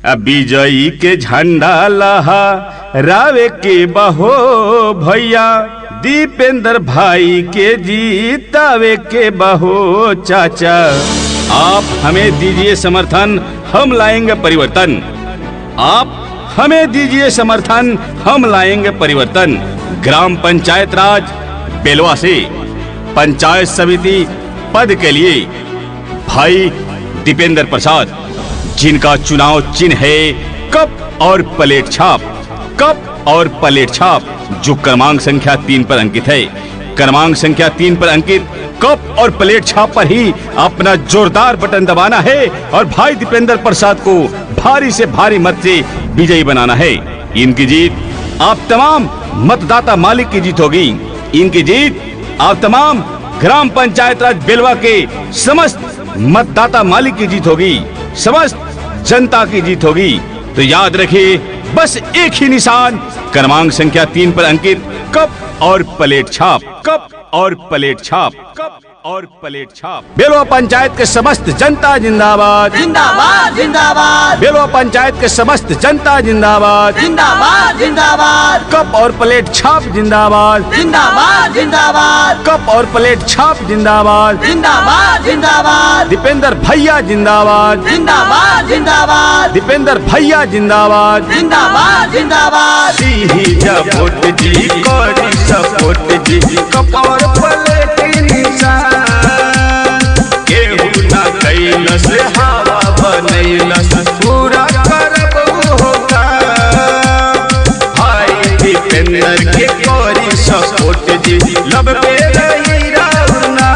विजयी के झंडा लहा रावे के बहो भैया, दीपेंद्र भाई के जीतावे के बहो चाचा। आप हमें दीजिए समर्थन, हम लाएंगे परिवर्तन। आप हमें दीजिए समर्थन, हम लाएंगे परिवर्तन। ग्राम पंचायत राज बेलवा से पंचायत समिति पद के लिए भाई दीपेंद्र प्रसाद, जिनका चुनाव चिन्ह है कप और प्लेट छाप। कप और प्लेट छाप जो क्रमांक संख्या 3 पर अंकित है। क्रमांक संख्या 3 पर अंकित कप और प्लेट छाप पर ही अपना जोरदार बटन दबाना है और भाई दीपेंद्र प्रसाद को भारी से भारी मत से विजयी बनाना है। इनकी जीत आप तमाम मतदाता मालिक की जीत होगी। इनकी जीत आप तमाम ग्राम पंचायत राज बेलवा के समस्त मतदाता मालिक की जीत होगी, समस्त जनता की जीत होगी। तो याद रखिए, बस एक ही निशान, क्रमांक संख्या 3 पर अंकित कप और प्लेट छाप। कप और प्लेट छाप। कप और प्लेट छाप। बेलवा पंचायत के समस्त जनता जिंदाबाद जिंदाबाद जिंदाबाद। बेलवा पंचायत के समस्त जनता जिंदाबाद जिंदाबाद जिंदाबाद। कप और प्लेट छाप जिंदाबाद जिंदाबाद जिंदाबाद। कप और प्लेट छाप जिंदाबाद जिंदाबाद जिंदाबाद। दीपेंद्र भैया जिंदाबाद जिंदाबाद जिंदाबाद। दीपेंद्र भैया जिंदाबाद जिंदाबाद जिंदाबाद। वोट जी कोरी सपोर्ट जी कप और प्लेट निशान, केहू ना कैलस हवा बनैलस पूरा करब होगा। भाई दीपेंद्र के कोरी सपोर्ट जी लब पे रही राउना,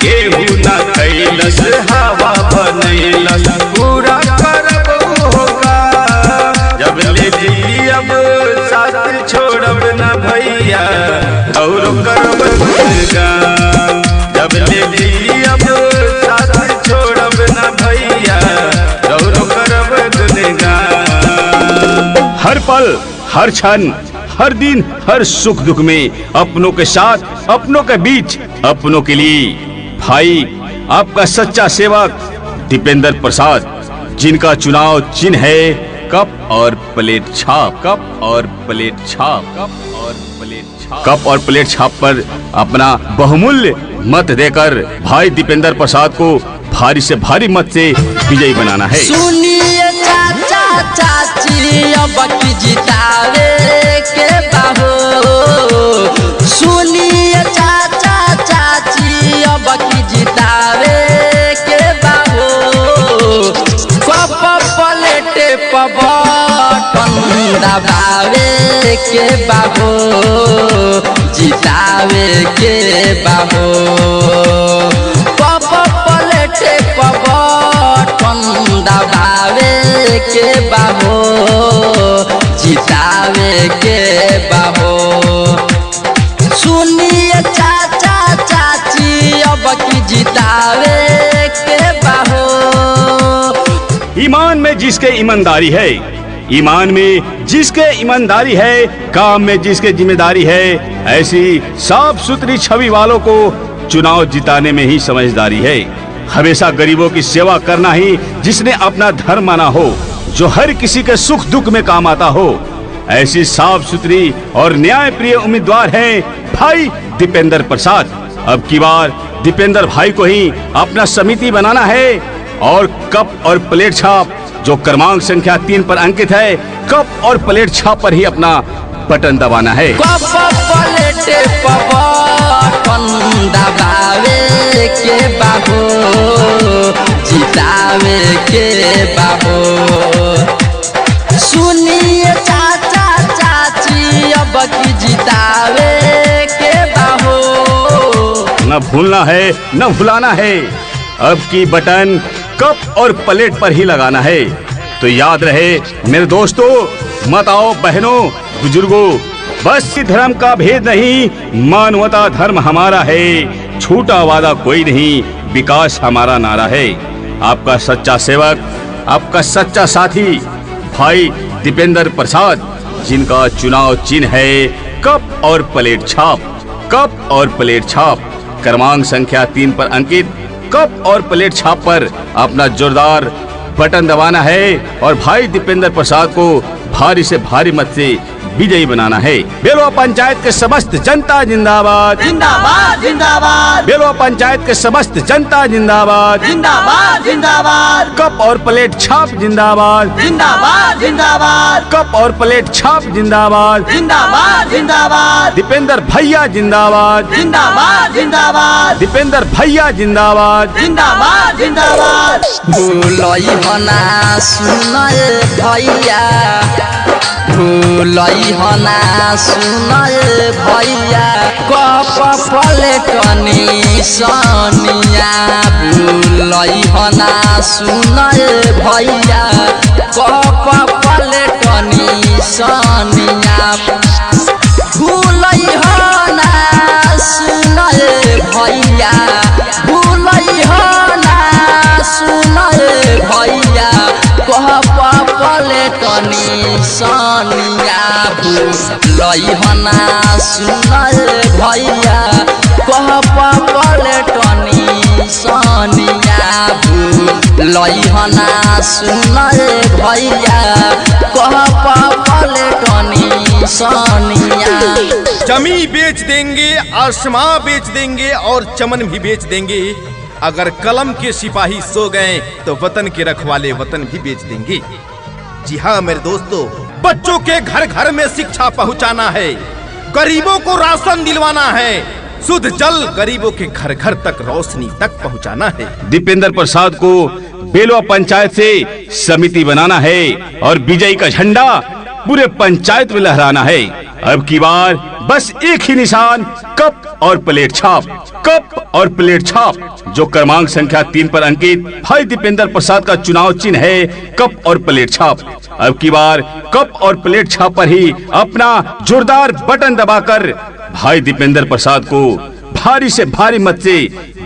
केहू ना कैलस हवा बनैलस पूरा करब होगा। जब ले जी अब साथ छोड़ब ना भैया और करब गुनगान। जब ले जी अब साथ छोड़ब ना भैया और करब गुनगान। हर पल, हर क्षण, हर दिन, हर सुख दुख में अपनों के साथ, अपनों के बीच, अपनों के लिए भाई आपका सच्चा सेवक दीपेंद्र प्रसाद, जिनका चुनाव चिन्ह है कप और प्लेट छाप। कप और प्लेट छाप। कप और प्लेट छाप। कप और प्लेट छाप पर अपना बहुमूल्य मत देकर भाई दीपेंद्र प्रसाद को भारी से भारी मत से विजयी बनाना है। सुनिए चाचा चाची अब की जितावे के बाहो। सुनिए चाचा चाची अब की जितावे के बाहो। कप प्लेट बटन दबावे के बाहो। जितावे के बाहो। कप प्लेट बटन दबावे के बाहो। जितावे के बाहो। सुनिए चाचा चाची अब की जितावे के बाहो। ईमान में जिसके ईमानदारी है, ईमान में जिसके ईमानदारी है, काम में जिसके जिम्मेदारी है, ऐसी साफ सुथरी छवि वालों को चुनाव जिताने में ही समझदारी है। हमेशा गरीबों की सेवा करना ही जिसने अपना धर्म माना हो, जो हर किसी के सुख दुख में काम आता हो, ऐसी साफ सुथरी और न्याय प्रिय उम्मीदवार है भाई दीपेंद्र प्रसाद। अब की बार दीपेंद्र भाई को ही अपना समिति बनाना है और कप और प्लेट छाप जो क्रमांक संख्या 3 पर अंकित है, कप और प्लेट छाप पर ही अपना बटन दबाना है। कप प्लेट बटन दबावे के बाहो। जितावे के बाहो। सुनिए चाचा चाची अब की जितावे के बाहो। न भूलना है न भुलाना है, अब की बटन कप और प्लेट पर ही लगाना है। तो याद रहे मेरे दोस्तों, माताओं, बहनों, बुजुर्गों, बस धर्म का भेद नहीं, मानवता धर्म हमारा है। छूटा वादा कोई नहीं, विकास हमारा नारा है। आपका सच्चा सेवक, आपका सच्चा साथी भाई दीपेंद्र प्रसाद, जिनका चुनाव चिन्ह है कप और प्लेट छाप। कप और प्लेट छाप क्रमांक संख्या 3 पर अंकित कप और प्लेट छाप पर अपना जोरदार बटन दबाना है और भाई दीपेंद्र प्रसाद को भारी से भारी मत से विजयी बनाना है। बेलवा पंचायत के समस्त जनता जिंदाबाद, जिंदाबाद जिंदाबाद, बेलवा पंचायत के समस्त जनता जिंदाबाद, जिंदाबाद जिंदाबाद, कप और प्लेट छाप जिंदाबाद, जिंदाबाद जिंदाबाद, कप और प्लेट छाप जिंदाबाद, जिंदाबाद जिंदाबाद, दीपेंद्र भैया जिंदाबाद, जिंदाबाद जिंदाबाद, दीपेंद्र भैया जिंदाबाद, जिंदाबाद जिंदाबाद। भूलई हना सुनए भैया, भूलई हना सुनए भैया, कप पलटनी सनिया। भूलई हना सुनए भैया, कप पलटनी सनिया। भूलई हना सुनए भैया, भूलई हना सुनए भैया, कप पलटनी सनिया। भूलई हना सुनए भैया, कप पलटनी सनिया। भूलई हना सुनए भैया, कप पलटनी सनिया। जमी बेच देंगे, आसमां बेच देंगे और चमन भी बेच देंगे। अगर कलम के सिपाही सो गए तो वतन के रखवाले वतन भी बेच देंगे। जी हाँ मेरे दोस्तों, बच्चों के घर घर में शिक्षा पहुंचाना है, गरीबों को राशन दिलवाना है, शुद्ध जल गरीबों के घर घर तक रोशनी तक पहुंचाना है। दीपेंद्र प्रसाद को बेलवा पंचायत से समिति बनाना है और विजयी का झंडा पूरे पंचायत में लहराना है। अब की बार बस एक ही निशान, कप और प्लेट छाप, कप और प्लेट छाप। जो क्रमांक संख्या 3 पर अंकित भाई दीपेंद्र प्रसाद का चुनाव चिन्ह है कप और प्लेट छाप। अब की बार कप और प्लेट छाप पर ही अपना जोरदार बटन दबाकर भाई दीपेंद्र प्रसाद को भारी से भारी मत से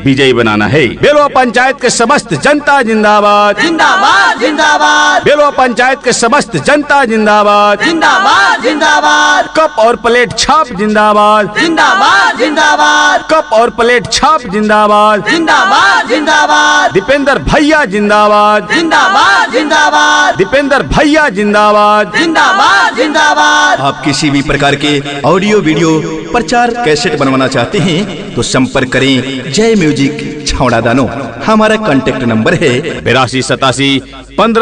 विजयी बनाना है। बेलवा पंचायत के समस्त जनता जिंदाबाद, जिंदाबाद जिंदाबाद, बेलवा पंचायत के समस्त जनता जिंदाबाद, जिंदाबाद जिंदाबाद, कप और प्लेट छाप जिंदाबाद, जिंदाबाद जिंदाबाद, कप और प्लेट छाप जिंदाबाद, जिंदाबाद जिंदाबाद, दीपेंद्र भैया जिंदाबाद, जिंदाबाद जिंदाबाद, दीपेंद्र भैया जिंदाबाद, जिंदाबाद जिंदाबाद। आप किसी भी प्रकार के ऑडियो वीडियो प्रचार कैसेट बनवाना चाहते हैं तो संपर्क करें जय म्यूजिक छावड़ा दानो। हमारा कांटेक्ट नंबर है 82 87 15